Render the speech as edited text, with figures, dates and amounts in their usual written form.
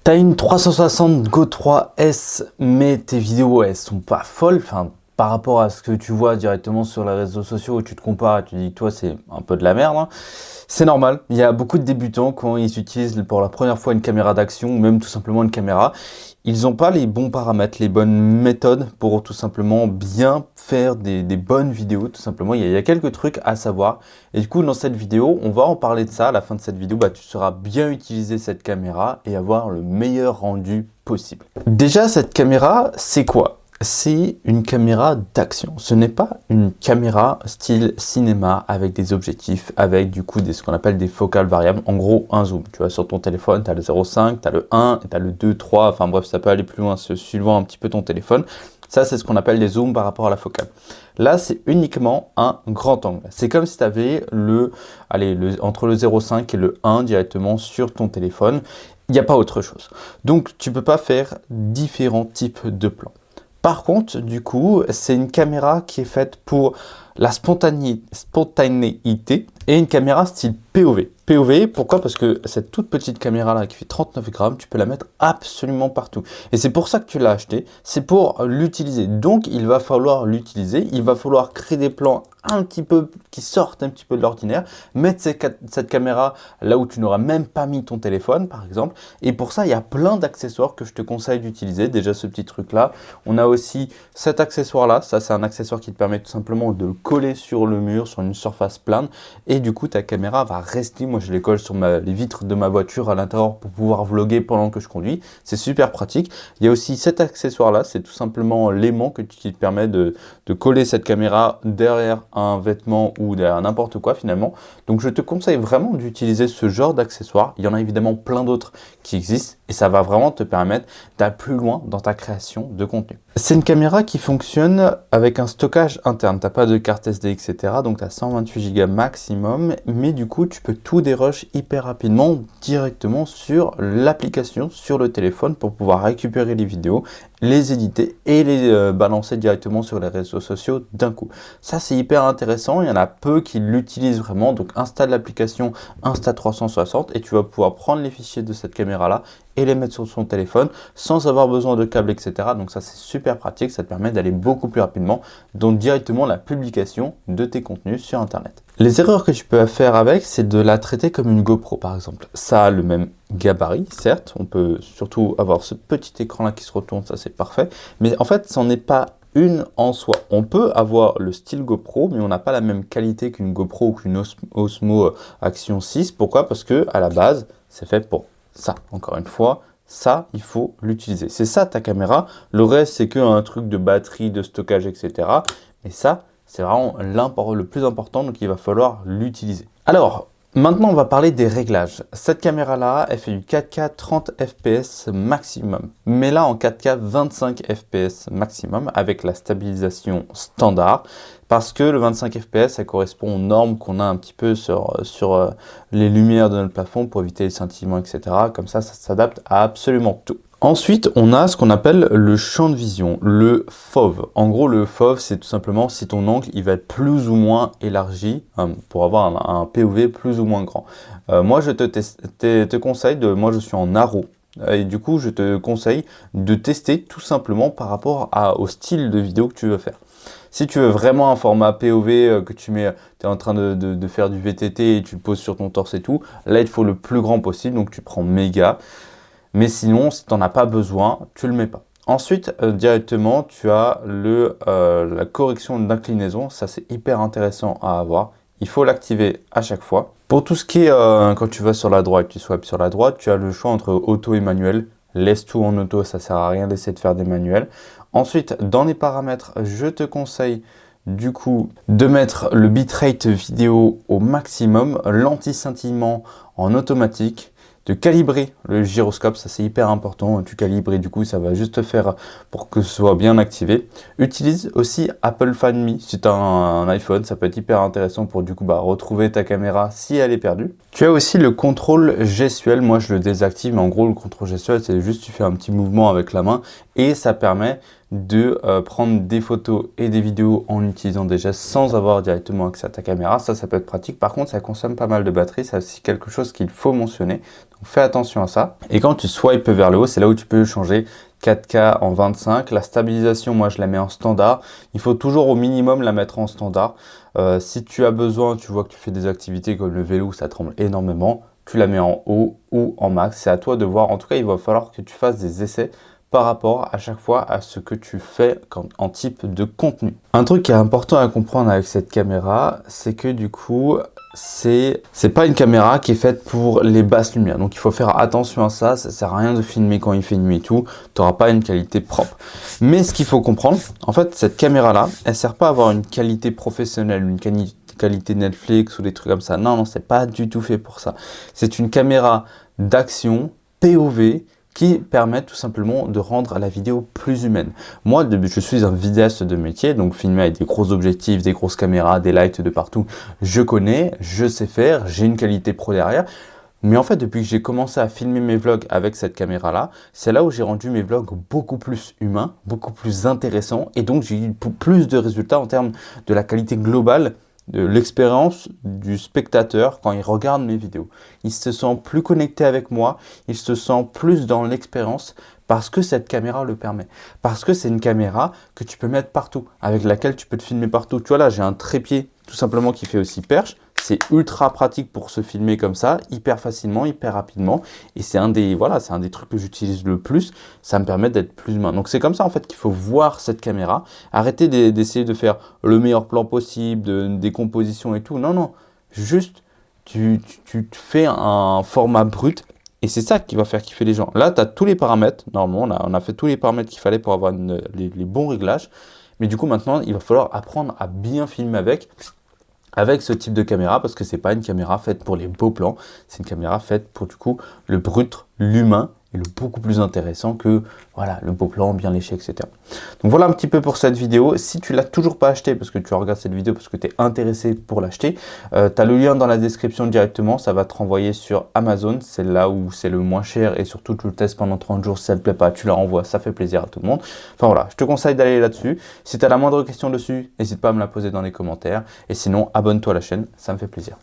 T'as une 360 Go 3S, mais tes vidéos, elles sont pas folles. Enfin, par rapport à ce que tu vois directement sur les réseaux sociaux où tu te compares et tu dis que toi, c'est un peu de la merde, hein. C'est normal. Il y a beaucoup de débutants quand ils utilisent pour la première fois une caméra d'action ou même tout simplement une caméra. Ils n'ont pas les bons paramètres, les bonnes méthodes pour tout simplement bien faire des bonnes vidéos. Tout simplement, il y a quelques trucs à savoir. Et du coup, dans cette vidéo, on va en parler de ça. À la fin de cette vidéo, tu sauras bien utiliser cette caméra et avoir le meilleur rendu possible. Déjà, cette caméra, c'est quoi? C'est une caméra d'action. Ce n'est pas une caméra style cinéma avec des objectifs, avec du coup ce qu'on appelle des focales variables. En gros, un zoom. Tu vois, sur ton téléphone, tu as le 0,5, tu as le 1, tu as le 2, 3. Enfin bref, ça peut aller plus loin suivant un petit peu ton téléphone. Ça, c'est ce qu'on appelle des zooms par rapport à la focale. Là, c'est uniquement un grand angle. C'est comme si tu avais entre le 0,5 et le 1 directement sur ton téléphone. Il n'y a pas autre chose. Donc, tu ne peux pas faire différents types de plans. Par contre, du coup, c'est une caméra qui est faite pour la spontanéité et une caméra style POV. POV, pourquoi? Parce que cette toute petite caméra-là qui fait 39 grammes, tu peux la mettre absolument partout. Et c'est pour ça que tu l'as acheté, c'est pour l'utiliser. Donc, il va falloir l'utiliser, il va falloir créer des plans un petit peu qui sortent un petit peu de l'ordinaire, mettre cette caméra là où tu n'auras même pas mis ton téléphone, par exemple. Et pour ça, il y a plein d'accessoires que je te conseille d'utiliser. Déjà, ce petit truc-là. On a aussi cet accessoire-là. Ça, c'est un accessoire qui te permet tout simplement de le coller sur le mur, sur une surface plane. Et du coup, ta caméra va rester. Moi, je les colle sur les vitres de ma voiture à l'intérieur pour pouvoir vlogger pendant que je conduis. C'est super pratique. Il y a aussi cet accessoire-là. C'est tout simplement l'aimant qui te permet de coller cette caméra derrière un vêtement ou derrière n'importe quoi finalement. Donc, je te conseille vraiment d'utiliser ce genre d'accessoires. Il y en a évidemment plein d'autres qui existent et ça va vraiment te permettre d'aller plus loin dans ta création de contenu. C'est une caméra qui fonctionne avec un stockage interne. Tu n'as pas de carte SD, etc. Donc, tu as 128 Go maximum. Mais du coup, tu peux tout dérush hyper rapidement directement sur l'application, sur le téléphone pour pouvoir récupérer les vidéos, les éditer et les balancer directement sur les réseaux sociaux d'un coup. Ça, c'est hyper intéressant. Il y en a peu qui l'utilisent vraiment. Donc, installe l'application Insta360 et tu vas pouvoir prendre les fichiers de cette caméra-là et les mettre sur son téléphone sans avoir besoin de câble, etc. Donc ça, c'est super pratique. Ça te permet d'aller beaucoup plus rapidement dans directement la publication de tes contenus sur Internet. Les erreurs que tu peux faire avec, c'est de la traiter comme une GoPro, par exemple. Ça a le même gabarit, certes. On peut surtout avoir ce petit écran-là qui se retourne. Ça, c'est parfait. Mais en fait, ça n'en est pas une en soi. On peut avoir le style GoPro, mais on n'a pas la même qualité qu'une GoPro ou qu'une Osmo Action 6. Pourquoi? Parce que à la base, c'est fait pour ça. Encore une fois, ça, il faut l'utiliser. C'est ça ta caméra. Le reste, c'est qu'un truc de batterie, de stockage, etc. Et ça, c'est vraiment le plus important, donc il va falloir l'utiliser. Alors, maintenant, on va parler des réglages. Cette caméra-là, elle fait du 4K 30 fps maximum. Mais là, en 4K 25 fps maximum avec la stabilisation standard. Parce que le 25 fps, ça correspond aux normes qu'on a un petit peu sur les lumières de notre plafond pour éviter les scintillements, etc. Comme ça s'adapte à absolument tout. Ensuite, on a ce qu'on appelle le champ de vision, le FOV. En gros, le FOV, c'est tout simplement si ton angle il va être plus ou moins élargi pour avoir un POV plus ou moins grand. Moi, je te conseille moi je suis en RAW. Et du coup, je te conseille de tester tout simplement par rapport au style de vidéo que tu veux faire. Si tu veux vraiment un format POV que tu es en train de faire du VTT et tu le poses sur ton torse et tout, là, il faut le plus grand possible, donc tu prends méga. Mais sinon, si tu n'en as pas besoin, tu ne le mets pas. Ensuite, directement, tu as la correction d'inclinaison. Ça, c'est hyper intéressant à avoir. Il faut l'activer à chaque fois. Pour tout ce qui est, quand tu vas sur la droite, tu swipes sur la droite, tu as le choix entre auto et manuel. Laisse tout en auto, ça ne sert à rien d'essayer de faire des manuels. Ensuite, dans les paramètres, je te conseille du coup de mettre le bitrate vidéo au maximum, l'anti-scintillement en automatique, de calibrer le gyroscope, ça c'est hyper important, tu calibres et du coup ça va juste faire pour que ce soit bien activé. Utilise aussi Apple Find Me, si tu as un iPhone, ça peut être hyper intéressant pour du coup retrouver ta caméra si elle est perdue. Tu as aussi le contrôle gestuel, moi je le désactive, mais en gros le contrôle gestuel c'est juste tu fais un petit mouvement avec la main et ça permet de prendre des photos et des vidéos en utilisant des gestes sans avoir directement accès à ta caméra. Ça peut être pratique. Par contre, ça consomme pas mal de batterie. C'est aussi quelque chose qu'il faut mentionner. Donc, fais attention à ça. Et quand tu swipes vers le haut, c'est là où tu peux changer 4K en 25. La stabilisation, moi, je la mets en standard. Il faut toujours au minimum la mettre en standard. Si tu as besoin, tu vois que tu fais des activités comme le vélo où ça tremble énormément, tu la mets en haut ou en max. C'est à toi de voir. En tout cas, il va falloir que tu fasses des essais par rapport à chaque fois à ce que tu fais en type de contenu. Un truc qui est important à comprendre avec cette caméra, c'est que du coup, c'est pas une caméra qui est faite pour les basses lumières. Donc il faut faire attention à ça. Ça sert à rien de filmer quand il fait nuit et tout. Tu n'auras pas une qualité propre. Mais ce qu'il faut comprendre, en fait, cette caméra-là, elle sert pas à avoir une qualité professionnelle, une qualité Netflix ou des trucs comme ça. Non, c'est pas du tout fait pour ça. C'est une caméra d'action POV qui permettent tout simplement de rendre la vidéo plus humaine. Moi, je suis un vidéaste de métier, donc filmer avec des gros objectifs, des grosses caméras, des lights de partout, je connais, je sais faire, j'ai une qualité pro derrière. Mais en fait, depuis que j'ai commencé à filmer mes vlogs avec cette caméra-là, c'est là où j'ai rendu mes vlogs beaucoup plus humains, beaucoup plus intéressants, et donc j'ai eu plus de résultats en termes de la qualité globale de l'expérience du spectateur quand il regarde mes vidéos. Il se sent plus connecté avec moi, il se sent plus dans l'expérience parce que cette caméra le permet. Parce que c'est une caméra que tu peux mettre partout, avec laquelle tu peux te filmer partout. Tu vois là, j'ai un trépied tout simplement qui fait aussi perche. C'est ultra pratique pour se filmer comme ça, hyper facilement, hyper rapidement. Et c'est un des trucs que j'utilise le plus. Ça me permet d'être plus humain. Donc c'est comme ça en fait qu'il faut voir cette caméra. Arrêtez d'essayer de faire le meilleur plan possible, des compositions et tout. Non. Juste, tu fais un format brut. Et c'est ça qui va faire kiffer les gens. Là, tu as tous les paramètres. Normalement, on a fait tous les paramètres qu'il fallait pour avoir les bons réglages. Mais du coup, maintenant, il va falloir apprendre à bien filmer avec ce type de caméra, parce que c'est pas une caméra faite pour les beaux plans, c'est une caméra faite pour du coup le brut, l'humain, et le beaucoup plus intéressant que voilà, le beau plan bien léché, etc. Donc voilà un petit peu pour cette vidéo. Si tu l'as toujours pas acheté, parce que tu regardes cette vidéo parce que tu es intéressé pour l'acheter, tu as le lien dans la description directement, ça va te renvoyer sur Amazon, c'est là où c'est le moins cher, et surtout tu le testes pendant 30 jours, si ça te plaît pas, tu la renvoies, ça fait plaisir à tout le monde. Enfin voilà, je te conseille d'aller là-dessus. Si tu as la moindre question dessus, n'hésite pas à me la poser dans les commentaires, et sinon abonne-toi à la chaîne, ça me fait plaisir.